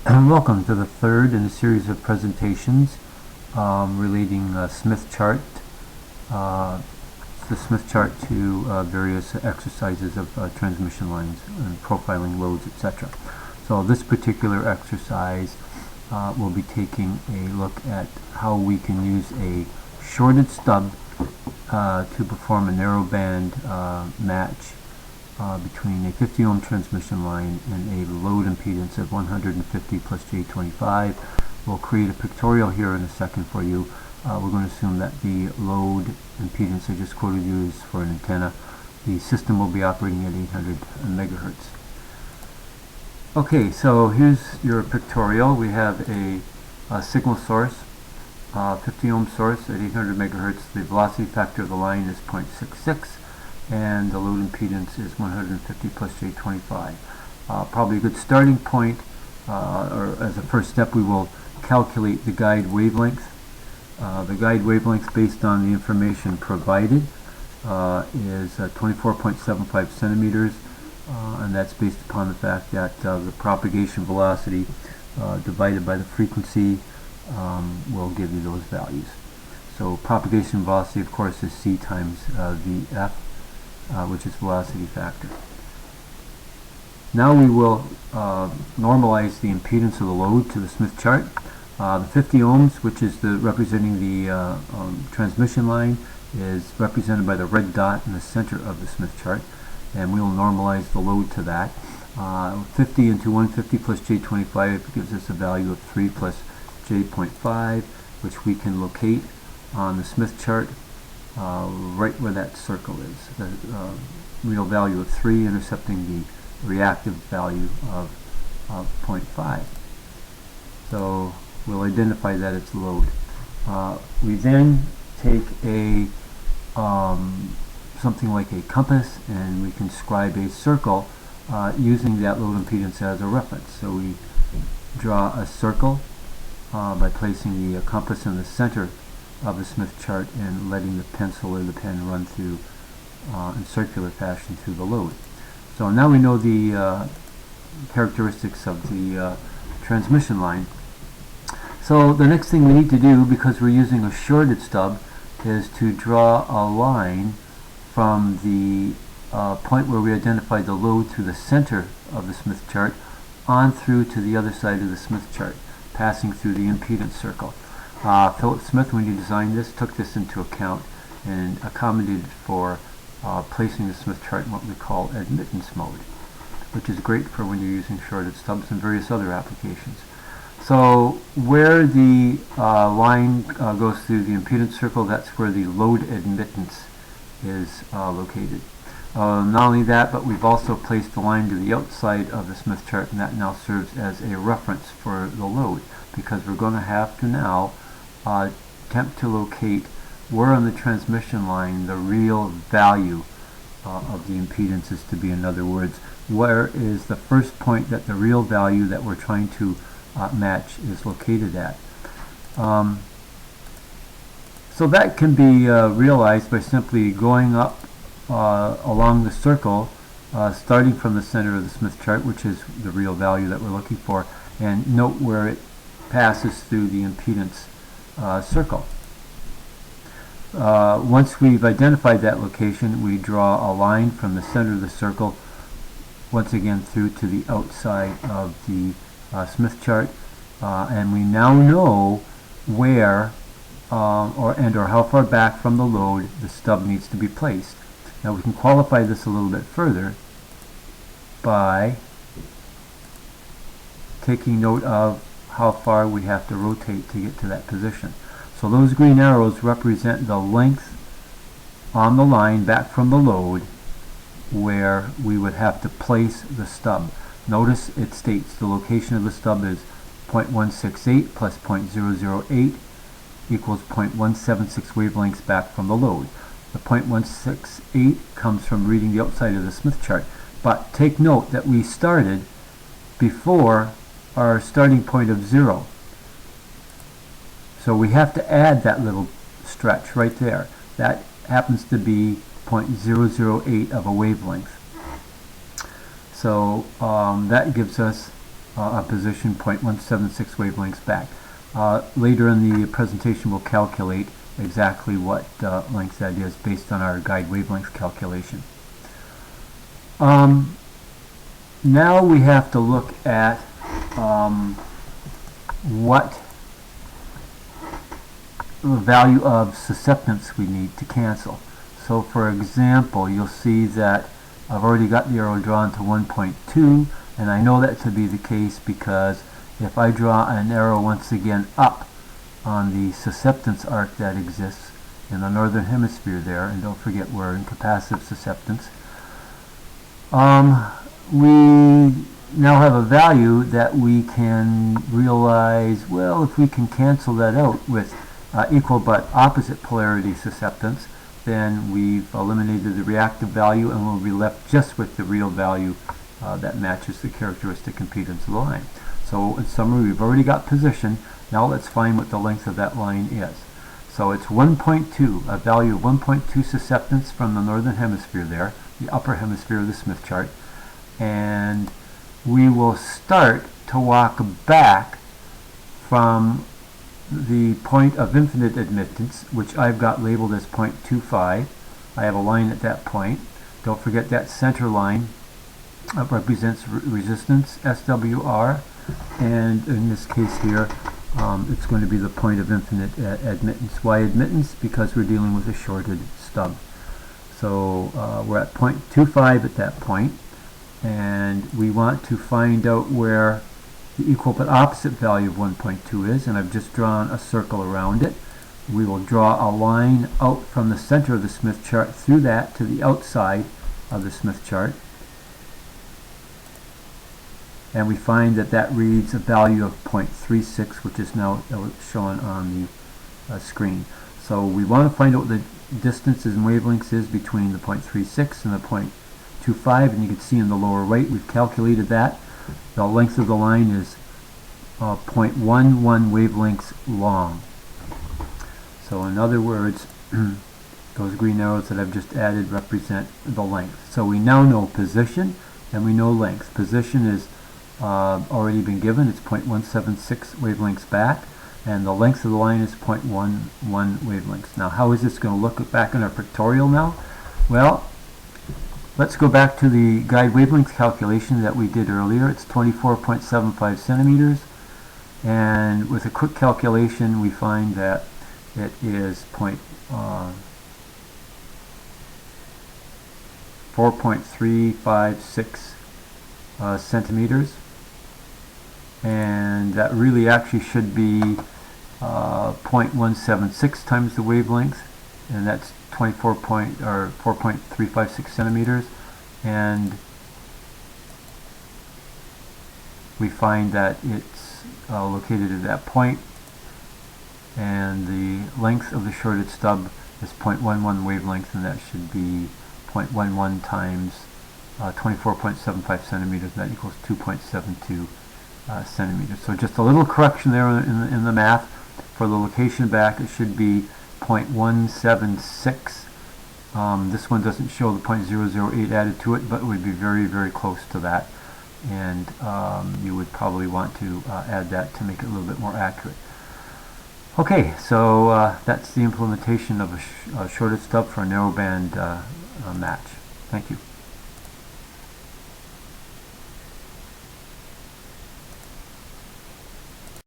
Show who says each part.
Speaker 1: Welcome to the third in a series of presentations relating Smith chart, uh, the Smith chart to various exercises of transmission lines and profiling loads, etc. So this particular exercise will be taking a look at how we can use a shorted stub to perform a narrowband match between a 50 ohm transmission line and a load impedance of 150 plus J25. We'll create a pictorial here in a second for you. We're going to assume that the load impedance I just quoted you is for an antenna. The system will be operating at 800 megahertz. Okay, so here's your pictorial. We have a signal source, 50 ohm source at 800 megahertz. The velocity factor of the line is 0.66. And the load impedance is 150 plus J25. Probably a good starting point, or as a first step, we will calculate the guide wavelength. The guide wavelength, based on the information provided, is 24.75 centimeters, and that's based upon the fact that the propagation velocity divided by the frequency will give you those values. So propagation velocity, of course, is c times Vf. Which is velocity factor. Now we will normalize the impedance of the load to the Smith chart. The 50 ohms, which is representing the transmission line, is represented by the red dot in the center of the Smith chart, and we will normalize the load to that. 50 into 150 plus J25 gives us a value of 3 plus J.5, which we can locate on the Smith chart right where that circle is. The real value of 3 intercepting the reactive value of 0.5. So we'll identify that it's load. We then take a something like a compass, and we can scribe a circle using that load impedance as a reference. So we draw a circle by placing the compass in the center of the Smith chart and letting the pencil or the pen run through in circular fashion through the load. So now we know the characteristics of the transmission line. So the next thing we need to do, because we're using a shorted stub, is to draw a line from the point where we identified the load through the center of the Smith chart on through to the other side of the Smith chart, passing through the impedance circle. Philip Smith, when he designed this, took this into account and accommodated for placing the Smith chart in what we call admittance mode, which is great for when you're using shorted stubs and various other applications. So where the line goes through the impedance circle, that's where the load admittance is located. Not only that, but we've also placed the line to the outside of the Smith chart, and that now serves as a reference for the load, because we're going to have to now attempt to locate where on the transmission line the real value of the impedance is to be. In other words, where is the first point that the real value that we're trying to match is located at. So that can be realized by simply going up along the circle, starting from the center of the Smith chart, which is the real value that we're looking for, and note where it passes through the impedance circle. Once we've identified that location, we draw a line from the center of the circle once again through to the outside of the Smith chart, and we now know where or how far back from the load the stub needs to be placed. Now we can qualify this a little bit further by taking note of how far we have to rotate to get to that position. So those green arrows represent the length on the line back from the load where we would have to place the stub. Notice it states the location of the stub is 0.168 plus 0.008 equals 0.176 wavelengths back from the load. The 0.168 comes from reading the outside of the Smith chart. But take note that we started before our starting point of 0. So we have to add that little stretch right there. That happens to be 0.008 of a wavelength. So that gives us a position 0.176 wavelengths back. Later in the presentation we'll calculate exactly what length that is based on our guide wavelength calculation. Now we have to look at what value of susceptance we need to cancel. So for example, you'll see that I've already got the arrow drawn to 1.2, and I know that to be the case because if I draw an arrow once again up on the susceptance arc that exists in the northern hemisphere there, and don't forget we're in capacitive susceptance, we now have a value that we can realize, well, if we can cancel that out with equal but opposite polarity susceptance, then we've eliminated the reactive value and we'll be left just with the real value that matches the characteristic impedance of the line. So in summary, we've already got position. Now let's find what the length of that line is. So it's 1.2, a value of 1.2 susceptance from the northern hemisphere there, the upper hemisphere of the Smith chart. And we will start to walk back from the point of infinite admittance, which I've got labeled as 0.25. I have a line at that point. Don't forget that center line represents resistance, SWR, and in this case here it's going to be the point of infinite admittance. Why admittance? Because we're dealing with a shorted stub. So we're at 0.25 at that point, and we want to find out where the equal but opposite value of 1.2 is, and I've just drawn a circle around it. We will draw a line out from the center of the Smith chart through that to the outside of the Smith chart, and we find that that reads a value of 0.36, which is now shown on the screen. So we want to find out what the distances and wavelengths is between the 0.36 and the 0.25, and you can see in the lower right we've calculated that. The length of the line is 0.11 wavelengths long. So in other words, those green arrows that I've just added represent the length. So we now know position and we know length. Position is already been given, it's 0.176 wavelengths back, and the length of the line is 0.11 wavelengths. Now how is this going to look back in our pictorial now? Well, let's go back to the guide wavelength calculation that we did earlier. It's 24.75 centimeters, and with a quick calculation we find that it is 4.356 centimeters, and that really actually should be 0.176 times the wavelength, and that's 4.356 centimeters, and we find that it's located at that point, and the length of the shorted stub is 0.11 wavelength, and that should be 0.11 times 24.75 centimeters, and that equals 2.72 centimeters. So just a little correction there in the math. For the location back, it should be 0.176. This one doesn't show the 0.008 added to it, but it would be very, very close to that, and you would probably want to add that to make it a little bit more accurate. Okay, so that's the implementation of a shorted stub for a narrowband match. Thank you.